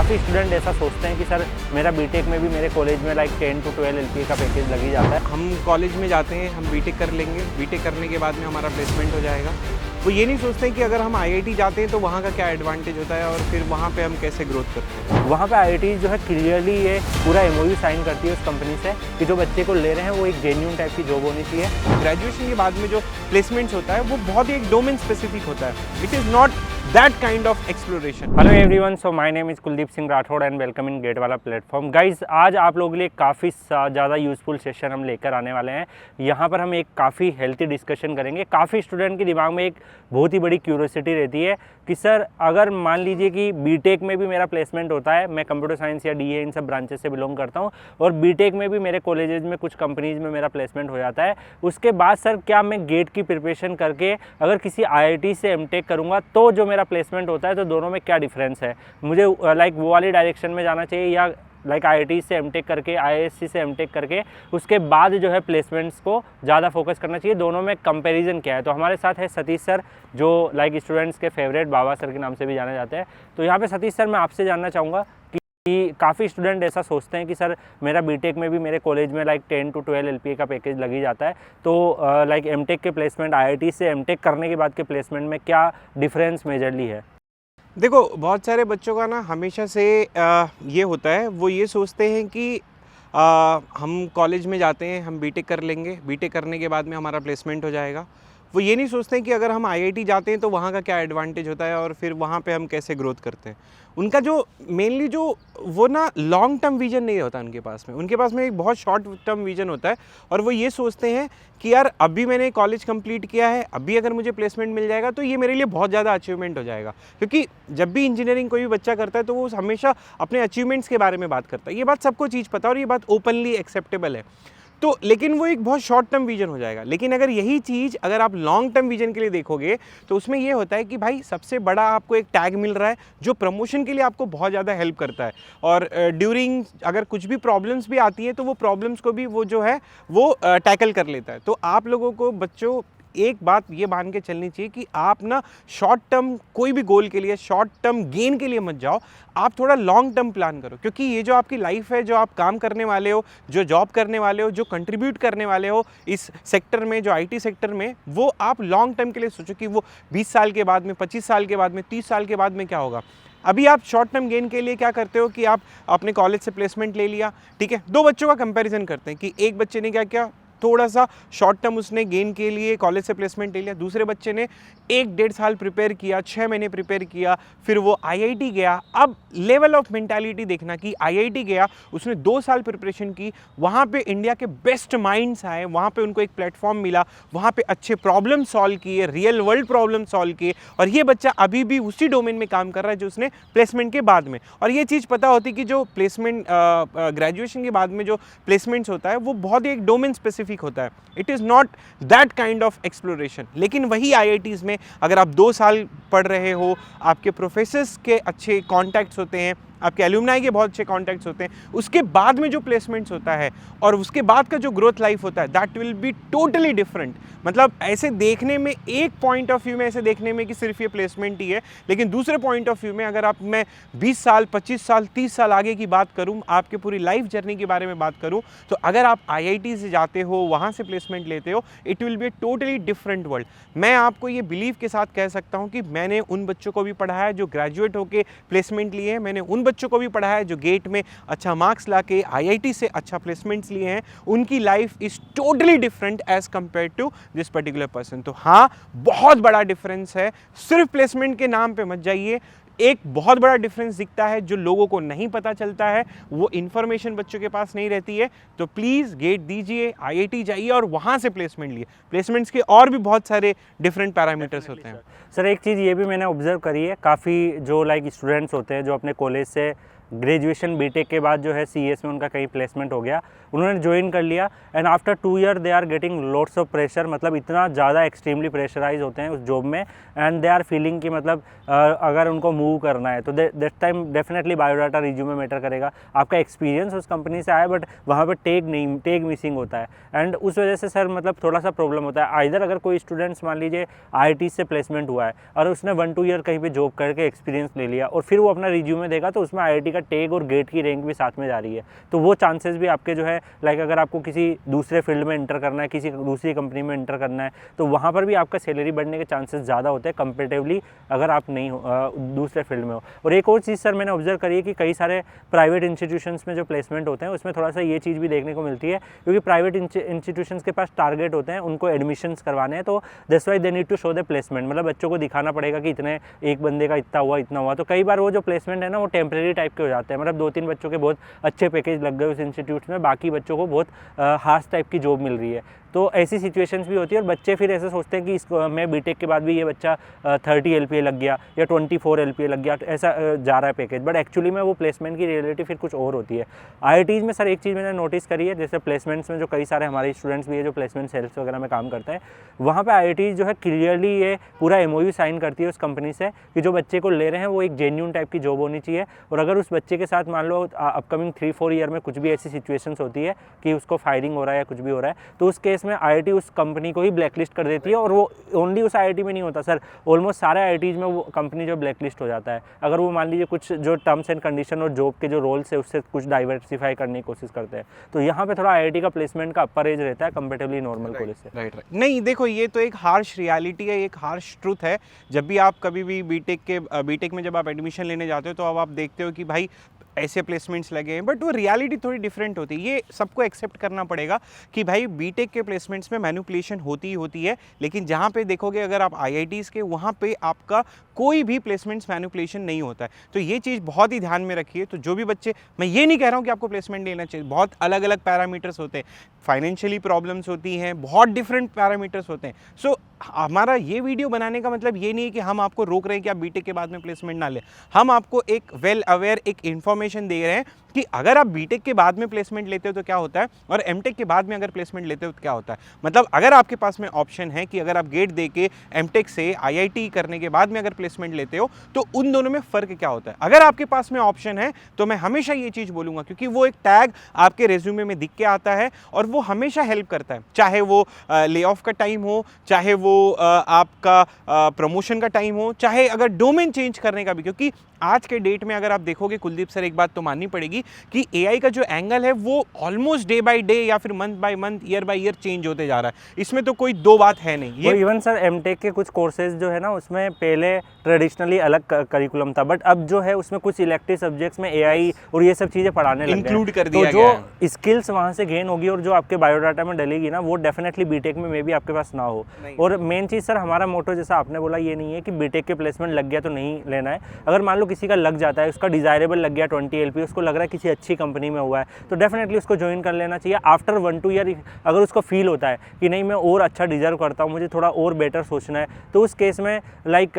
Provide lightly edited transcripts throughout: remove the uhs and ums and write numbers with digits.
काफ़ी स्टूडेंट ऐसा सोचते हैं कि सर मेरा बीटेक में भी मेरे कॉलेज में लाइक 10 to 12 LPA का पैकेज लग ही जाता है। हम कॉलेज में जाते हैं, हम बीटेक कर लेंगे, बीटेक करने के बाद में हमारा प्लेसमेंट हो जाएगा। वो ये नहीं सोचते कि अगर हम आईआईटी जाते हैं तो वहाँ का क्या एडवांटेज होता है और फिर वहाँ पे हम कैसे ग्रोथ करते हैं। वहाँ पे आईआईटी जो है क्लियरली ये पूरा MOU साइन करती है उस कंपनी से कि जो बच्चे को ले रहे हैं वो एक जेन्युइन टाइप की जॉब होनी चाहिए। ग्रेजुएशन के बाद में जो प्लेसमेंट्स होता है वो बहुत ही एक डोमेन स्पेसिफिक होता है। It is not that kind of exploration. Hello everyone, so my name is Kuldeep Singh Rathore and welcome in GATE वाला प्लेटफॉर्म। गाइज, आज आप लोगों के लिए काफ़ी ज़्यादा यूज़फुल सेशन हम लेकर आने वाले हैं। यहाँ पर हम एक काफ़ी हेल्थी डिस्कशन करेंगे। काफ़ी स्टूडेंट के दिमाग में एक बहुत ही बड़ी क्यूरियोसिटी रहती है कि सर अगर मान लीजिए कि बीटेक में भी मेरा प्लेसमेंट होता है, मैं कंप्यूटर साइंस या DA इन सब ब्रांचेस से बिलोंग करता हूँ और बीटेक में भी मेरे कॉलेजेस में कुछ कंपनीज में मेरा प्लेसमेंट हो जाता है, उसके बाद सर क्या मैं गेट की प्रिपरेशन करके अगर किसी IIT से MTech करूँगा तो जो मेरा प्लेसमेंट होता है तो दोनों में क्या डिफरेंस है? मुझे लाइक वो वाली डायरेक्शन में जाना चाहिए या लाइक IIT से MTech करके IISc से MTech करके उसके बाद जो है प्लेसमेंट्स को ज़्यादा फोकस करना चाहिए? दोनों में कंपैरिजन क्या है? तो हमारे साथ है सतीश सर, जो लाइक स्टूडेंट्स के फेवरेट बाबा सर के नाम से भी जाने जाते हैं। तो यहाँ पे सतीश सर, मैं आपसे जानना चाहूँगा कि काफ़ी स्टूडेंट ऐसा सोचते हैं कि सर मेरा बीटेक में भी मेरे कॉलेज में लाइक 10 to 12 LPA का पैकेज लग ही जाता है, तो लाइक MTech के प्लेसमेंट IIT से MTech करने के बाद के प्लेसमेंट में क्या डिफरेंस मेजरली है? देखो, बहुत सारे बच्चों का ना हमेशा से ये होता है, वो ये सोचते हैं कि हम कॉलेज में जाते हैं, हम बीटेक कर लेंगे, बीटेक करने के बाद में हमारा प्लेसमेंट हो जाएगा। वो ये नहीं सोचते हैं कि अगर हम आईआईटी जाते हैं तो वहाँ का क्या एडवांटेज होता है और फिर वहाँ पे हम कैसे ग्रोथ करते हैं। उनका जो मेनली जो वो ना लॉन्ग टर्म विजन नहीं होता उनके पास में एक बहुत शॉर्ट टर्म विजन होता है और वो ये सोचते हैं कि यार अभी मैंने कॉलेज कंप्लीट किया है, अभी अगर मुझे प्लेसमेंट मिल जाएगा तो ये मेरे लिए बहुत ज़्यादा अचीवमेंट हो जाएगा। क्योंकि जब भी इंजीनियरिंग कोई भी बच्चा करता है तो वो हमेशा अपने अचीवमेंट्स के बारे में बात करता है। ये बात सबको चीज़ पता है और ये बात ओपनली एक्सेप्टेबल है। तो लेकिन वो एक बहुत शॉर्ट टर्म विजन हो जाएगा। लेकिन अगर यही चीज़ अगर आप लॉन्ग टर्म विजन के लिए देखोगे तो उसमें ये होता है कि भाई सबसे बड़ा आपको एक टैग मिल रहा है जो प्रमोशन के लिए आपको बहुत ज़्यादा हेल्प करता है और ड्यूरिंग अगर कुछ भी प्रॉब्लम्स भी आती है तो वो प्रॉब्लम्स को भी वो जो है वो टैकल कर लेता है। तो आप लोगों को बच्चों एक बात ये मान के चलनी चाहिए कि आप ना शॉर्ट टर्म कोई भी गोल के लिए, शॉर्ट टर्म गेन के लिए मत जाओ, आप थोड़ा लॉन्ग टर्म प्लान करो। क्योंकि ये जो आपकी लाइफ है, जो आप काम करने वाले हो, जो जॉब करने वाले हो, जो कंट्रीब्यूट करने वाले हो इस सेक्टर में, जो IT सेक्टर में, वो आप लॉन्ग टर्म के लिए सोचो कि वो 20 साल के बाद में, 25 साल के बाद में, 30 साल के बाद में क्या होगा। अभी आप शॉर्ट टर्म गेन के लिए क्या करते हो कि आप अपने कॉलेज से प्लेसमेंट ले लिया, ठीक है। दो बच्चों का कंपैरिजन करते हैं कि एक बच्चे ने क्या किया, थोड़ा सा शॉर्ट टर्म उसने गेन के लिए कॉलेज से प्लेसमेंट ले लिया, दूसरे बच्चे ने 1-1.5 साल प्रिपेयर किया, 6 महीने प्रिपेयर किया, फिर वो IIT गया। अब लेवल ऑफ मेंटालिटी देखना कि IIT गया, उसने 2 साल प्रिपरेशन की, वहाँ पे इंडिया के बेस्ट माइंड्स आए, वहाँ पे उनको एक प्लेटफॉर्म मिला, वहाँ पे अच्छे प्रॉब्लम सॉल्व किए, रियल वर्ल्ड प्रॉब्लम सॉल्व किए और ये बच्चा अभी भी उसी डोमेन में काम कर रहा है जो उसने प्लेसमेंट के बाद में। और ये चीज़ पता होती कि जो प्लेसमेंट ग्रेजुएशन के बाद में जो प्लेसमेंट्स होता है वो बहुत ही एक डोमेन स्पेसिफिक होता है। It is not that kind of exploration. लेकिन वही IITs में अगर आप 2 साल पढ़ रहे हो, आपके प्रोफेसर्स के अच्छे कॉन्टैक्ट्स होते हैं, आपके एल्यूमनाई के बहुत अच्छे कॉन्टैक्ट्स होते हैं, उसके बाद में जो प्लेसमेंट्स होता है और उसके बाद का जो ग्रोथ लाइफ होता है that will be totally different. मतलब ऐसे देखने में, एक पॉइंट ऑफ व्यू में ऐसे देखने में कि सिर्फ ये प्लेसमेंट ही है, लेकिन दूसरे पॉइंट ऑफ व्यू में अगर मैं 20 साल, 25 साल, 30 साल आगे की बात करूं, आपके पूरी लाइफ जर्नी के बारे में बात करूं, तो अगर आप IIT से जाते हो, वहां से प्लेसमेंट लेते हो, it will be totally different world. मैं आपको ये बिलीव के साथ कह सकता हूं कि मैंने उन बच्चों को भी पढ़ाया जो ग्रेजुएट होकर प्लेसमेंट लिए हैं, मैंने उन बच्चों को भी पढ़ा है जो गेट में अच्छा मार्क्स लाके IIT से अच्छा प्लेसमेंट्स लिए हैं। उनकी life is totally different as compare to this particular person. तो हाँ, बहुत बड़ा डिफरेंस है। सिर्फ प्लेसमेंट के नाम पे मत जाइए। एक बहुत बड़ा डिफरेंस दिखता है जो लोगों को नहीं पता चलता है, वो इन्फॉर्मेशन बच्चों के पास नहीं रहती है। तो प्लीज़ गेट दीजिए, IIT जाइए और वहाँ से प्लेसमेंट लिए। प्लेसमेंट्स के और भी बहुत सारे डिफरेंट पैरामीटर्स होते हैं। सर एक चीज़ ये भी मैंने ऑब्जर्व करी है, काफ़ी जो लाइक स्टूडेंट्स होते हैं जो अपने कॉलेज से ग्रेजुएशन बीटेक के बाद जो है CS में उनका कहीं प्लेसमेंट हो गया, उन्होंने ज्वाइन कर लिया and after 2 year they are getting lots of pressure. मतलब इतना ज़्यादा एक्सट्रीमली प्रेशराइज होते हैं उस जॉब में एंड दे आर फीलिंग कि मतलब अगर उनको मूव करना है तो that time definitely biodata resume matter करेगा। आपका एक्सपीरियंस उस कंपनी से आया बट वहाँ पर टैग मिसिंग होता है एंड उस वजह से सर मतलब थोड़ा सा प्रॉब्लम होता है। आइदर अगर कोई स्टूडेंट्स मान लीजिए IIT से प्लेसमेंट हुआ है और उसने 1-2 ईयर कहीं पर जॉब करके एक्सपीरियंस ले लिया और फिर वो अपना रिज्यूमे देगा तो उसमें IIT का टेग और गेट की रैंक भी साथ में जा रही है, तो वो चांसेस भी आपके जो है लाइक अगर आपको किसी दूसरे फील्ड में एंटर करना है, किसी दूसरी कंपनी में एंटर करना है, तो वहाँ पर भी आपका सैलरी बढ़ने के चांसेस ज़्यादा होते हैं कंपेरेटिवली अगर आप नहीं हो दूसरे फील्ड में हो। और एक और चीज़ सर मैंने ऑब्जर्व करी है कि कई सारे प्राइवेट इंस्टीट्यूशंस में जो प्लेसमेंट होते हैं उसमें थोड़ा सा ये चीज़ भी देखने को मिलती है, क्योंकि प्राइवेट इंस्टीट्यूशंस के पास टारगेट होते हैं, उनको एडमिशन्स करवाने हैं, तो that's why they need to show the placement, मतलब बच्चों को दिखाना पड़ेगा कि इतने एक बंदे का इतना हुआ। तो कई बार वो जो प्लेसमेंट है ना वो टेम्प्रेरी टाइप के हो जाते हैं, मतलब 2-3 बच्चों के बहुत अच्छे पैकेज लग गए उस इंस्टीट्यूट में, बाकी बच्चों को बहुत हार्श टाइप की जॉब मिल रही है। तो ऐसी सिचुएशंस भी होती है और बच्चे फिर ऐसे सोचते हैं कि इसको मैं बीटेक के बाद भी ये बच्चा 30 LPA लग गया या 24 LPA लग गया, तो ऐसा जा रहा है पैकेज, बट एक्चुअली में वो प्लेसमेंट की रियलिटी फिर कुछ और होती है। IITs में सर एक चीज़ मैंने नोटिस करी है, जैसे प्लेसमेंट्स में जो कई सारे हमारे स्टूडेंट्स भी है जो प्लेसमेंट सेल्स वगैरह में काम करते हैं, वहाँ पे IITs जो है क्लियरली ये पूरा MOU साइन करती है उस कंपनी से कि जो बच्चे को ले रहे हैं वो एक जेन्यून टाइप की जॉब होनी चाहिए, और अगर उस बच्चे के साथ मान लो अपकमिंग 3-4 ईयर में कुछ भी ऐसी सिचुएशंस होती है कि उसको फायरिंग हो रहा है या कुछ भी हो रहा है, तो उस केस में IIT उस कंपनी को ही ब्लैकलिस्ट कर देती है। और वो ओनली उस IIT में नहीं होता सर, ऑलमोस्ट सारे IITs में वो कंपनी जो ब्लैकलिस्ट हो जाता है अगर वो मान लीजिए कुछ जो टर्म्स एंड कंडीशन और जॉब के जो रोल्स है उससे कुछ डाइवर्सिफाई करने की कोशिश करते हैं। तो यहाँ पे थोड़ा IIT का प्लेसमेंट का अपर एज रहता है कंपेरेटिवली नॉर्मल कॉलेज से। राइट। नहीं देखो, ये तो एक हार्श रियलिटी है, एक हार्श ट्रूथ है। जब भी आप कभी भी बीटेक में जब आप एडमिशन लेने जाते हो तो अब आप देखते हो कि भाई ऐसे प्लेसमेंट्स लगे हैं, बट वो रियलिटी थोड़ी डिफरेंट होती है। ये सबको एक्सेप्ट करना पड़ेगा कि भाई बीटेक के प्लेसमेंट्स में मैनिपुलेशन होती ही होती है, लेकिन जहाँ पे देखोगे अगर आप IITs के, वहाँ पे आपका कोई भी प्लेसमेंट्स मैनिपुलेशन नहीं होता है। तो ये चीज़ बहुत ही ध्यान में रखिए। तो जो भी बच्चे, मैं ये नहीं कह रहा हूँ कि आपको प्लेसमेंट लेना चाहिए, बहुत अलग अलग पैरामीटर्स होते हैं, फाइनेंशियली प्रॉब्लम्स होती हैं, बहुत डिफरेंट पैरामीटर्स होते हैं। सो हमारा ये वीडियो बनाने का मतलब ये नहीं है कि हम आपको रोक रहे हैं कि आप बीटेक के बाद में प्लेसमेंट ना लें। हम आपको एक वेल अवेयर एक इन्फॉर्मेशन दे रहे हैं कि अगर आप बीटेक के बाद में प्लेसमेंट लेते हो तो क्या होता है, और एमटेक के बाद में अगर प्लेसमेंट लेते हो तो क्या होता है। मतलब अगर आपके पास में ऑप्शन है कि अगर आप गेट दे के एमटेक से IIT करने के बाद में अगर प्लेसमेंट लेते हो तो उन दोनों में फ़र्क क्या होता है। अगर आपके पास में ऑप्शन है तो मैं हमेशा ये चीज़ बोलूँगा, क्योंकि वो एक टैग आपके रेज्यूमे में दिख के आता है और वो हमेशा हेल्प करता है, चाहे वो ले ऑफ का टाइम हो, चाहे वो आपका प्रमोशन का टाइम हो, चाहे अगर डोमेन चेंज करने का भी। क्योंकि आज के डेट में अगर आप देखोगे कुलदीप सर, एक बात तो माननी पड़ेगी कि AI का जो एंगल है वो ऑलमोस्ट डे बाय डे या फिर month by month, year by year change होते जा रहा है। इसमें तो कोई दो बात है नहीं। ये इवन सर एमटेक के कुछ कोर्सेज जो है ना उसमें पहले ट्रेडिशनली अलग करिकुलम था, बट अब जो है उसमें कुछ इलेक्टिव सब्जेक्ट्स में AI और ये सब चीज़ें पढ़ाने लग गए, इंक्लूड कर दिया तो गया जो स्किल्स वहाँ से गेन होगी और जो आपके बायोडाटा में डलेगी ना वो डेफिनेटली बीटेक में मे भी आपके पास ना हो। और मेन चीज़ सर हमारा मोटो जैसा आपने बोला ये नहीं है कि बीटेक के प्लेसमेंट लग गया तो नहीं लेना है। अगर मान लो किसी का लग जाता है, उसका डिजायरेबल लग गया 20 LP, उसको लग रहा है किसी अच्छी कंपनी में हुआ है, तो डेफिनेटली उसको ज्वाइन कर लेना चाहिए। आफ्टर 1-2 ईयर अगर उसको फील होता है कि नहीं मैं और अच्छा डिजर्व करता हूँ, मुझे थोड़ा और बेटर सोचना है, तो उस केस में लाइक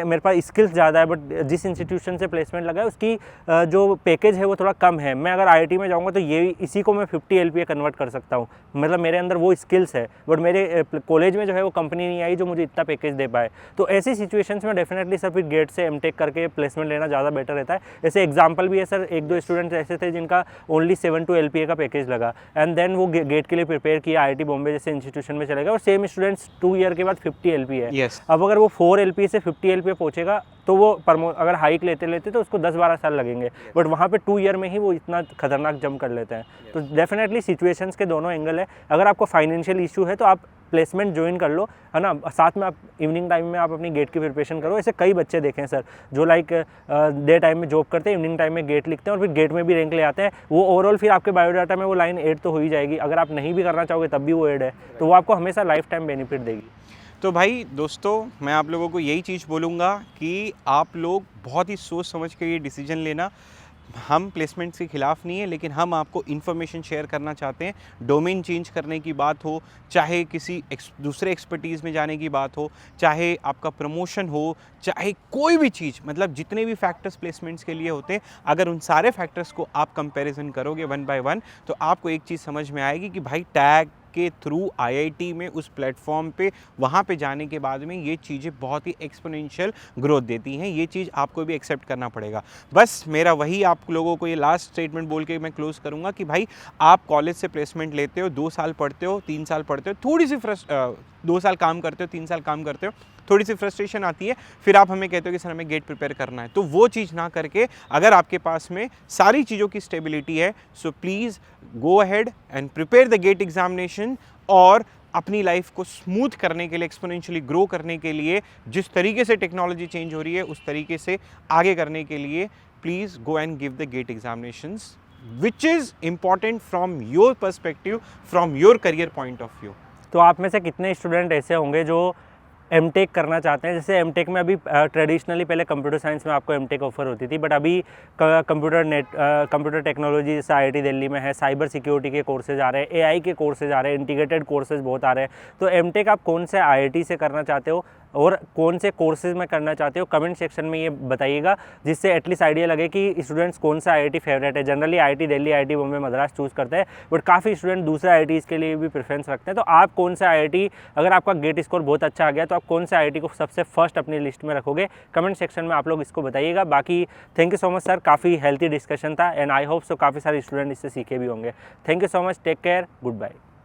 मेरे पास स्किल्स ज़्यादा है बट जिस इंस्टीट्यूशन से प्लेसमेंट लगा है उसकी जो पैकेज है वो थोड़ा कम है, मैं अगर IIT में जाऊँगा तो ये इसी को मैं 50 LPA कन्वर्ट कर सकता हूँ, मतलब मेरे अंदर वो स्किल्स है, बट मेरे कॉलेज में जो है वो कंपनी नहीं आई जो मुझे इतना पैकेज दे पाए। तो ऐसी सिचुएशंस में डेफिनेटली सर फिर गेट से एमटेक करके प्लेसमेंट लेना ज़्यादा बेटर रहता है। ऐसे एग्जाम्पल भी है सर, 1-2 स्टूडेंट्स ऐसे थे जिनका ओनली 7-2 LPA का पैकेज लगा एंड देन वो गेट के लिए प्रिपेयर किया, IIT बॉम्बे जैसे इंस्टीट्यूशन में चले गए और सेम स्टूडेंट्स 2 ईयर के बाद 50 LPA है। अब अगर वो 4 LPA से 50 LPA पहुंचेगा तो वो अगर हाइक लेते तो उसको 10-12 साल लगेंगे, बट वहाँ पे 2 ईयर में ही वो इतना खतरनाक जंप कर लेते हैं। तो डेफिनेटली सिचुएशंस के दोनों एंगल है। अगर आपको फाइनेंशियल इशू है तो आप प्लेसमेंट ज्वाइन कर लो, है ना, साथ में आप इवनिंग टाइम में आप अपनी गेट की प्रिपरेशन करो। ऐसे कई बच्चे देखे हैं सर जो लाइक डे टाइम में जॉब करते हैं, इवनिंग टाइम में गेट लिखते हैं और फिर गेट में भी रैंक ले आते हैं। वो ओवरऑल फिर आपके बायोडाटा में वो लाइन ऐड तो हो ही जाएगी, अगर आप नहीं भी करना चाहोगे तब भी वो ऐड है, तो वो आपको हमेशा लाइफ टाइम बेनिफिट देगी। तो भाई दोस्तों, मैं आप लोगों को यही चीज़ बोलूँगा कि आप लोग बहुत ही सोच समझ के ये डिसीजन लेना। हम प्लेसमेंट्स के ख़िलाफ़ नहीं है, लेकिन हम आपको इन्फॉर्मेशन शेयर करना चाहते हैं। डोमेन चेंज करने की बात हो, चाहे किसी दूसरे एक्सपर्टीज़ में जाने की बात हो, चाहे आपका प्रमोशन हो, चाहे कोई भी चीज़, मतलब जितने भी फैक्टर्स प्लेसमेंट्स के लिए होते हैं, अगर उन सारे फैक्टर्स को आप कंपैरिजन करोगे 1 बाय 1 तो आपको एक चीज़ समझ में आएगी कि भाई टैग के थ्रू IIT में उस प्लेटफॉर्म पे वहाँ पे जाने के बाद में ये चीज़ें बहुत ही एक्सपोनेंशियल ग्रोथ देती हैं। ये चीज़ आपको भी एक्सेप्ट करना पड़ेगा। बस मेरा वही आप लोगों को ये लास्ट स्टेटमेंट बोल के मैं क्लोज करूँगा कि भाई आप कॉलेज से प्लेसमेंट लेते हो, 2 साल पढ़ते हो, 3 साल पढ़ते हो, थोड़ी सी 2 साल काम करते हो, 3 साल काम करते हो, थोड़ी सी फ्रस्ट्रेशन आती है, फिर आप हमें कहते हो कि सर हमें गेट प्रिपेयर करना है। तो वो चीज़ ना करके अगर आपके पास में सारी चीज़ों की स्टेबिलिटी है, so please go ahead and prepare the GATE examination. और अपनी लाइफ को स्मूथ करने के लिए, एक्सपोनेंशियली ग्रो करने के लिए, जिस तरीके से टेक्नोलॉजी चेंज हो रही है उस तरीके से आगे करने के लिए please go and give the GATE examinations, which is important from your perspective, from your career point of view. तो आप में से कितने स्टूडेंट ऐसे होंगे जो एमटेक करना चाहते हैं? जैसे एमटेक में अभी ट्रेडिशनली पहले कंप्यूटर साइंस में आपको एमटेक ऑफर होती थी, बट अभी कंप्यूटर टेक्नोलॉजी जैसे आईआईटी दिल्ली में है, साइबर सिक्योरिटी के कोर्सेज आ रहे हैं, एआई के कोर्सेज आ रहे हैं, इंटीग्रेटेड कोर्सेज बहुत आ रहे हैं। तो एमटेक आप कौन से आईआईटी से करना चाहते हो और कौन से कोर्सेज में करना चाहते हो, कमेंट सेक्शन में ये बताइएगा, जिससे एटलीस्ट आइडिया लगे कि स्टूडेंट्स कौन सा आईआईटी फेवरेट है। Generally IIT Delhi, IIT Bombay, Madras choose करते हैं, बट काफ़ी स्टूडेंट दूसरे आईआईटीज़ के लिए भी प्रेफरेंस रखते हैं। तो आप कौन सा आईआईटी, अगर आपका गेट स्कोर बहुत अच्छा आ गया तो आप कौन से आईआईटी को सबसे फर्स्ट अपनी लिस्ट में रखोगे? कमेंट सेक्शन में आप लोग इसको बताइएगा। बाकी thank you so much sir, काफ़ी हेल्थी डिस्कशन था एंड आई होप सो काफ़ी सारे स्टूडेंट इससे सीखे भी होंगे। Thank you so much, take care, good bye.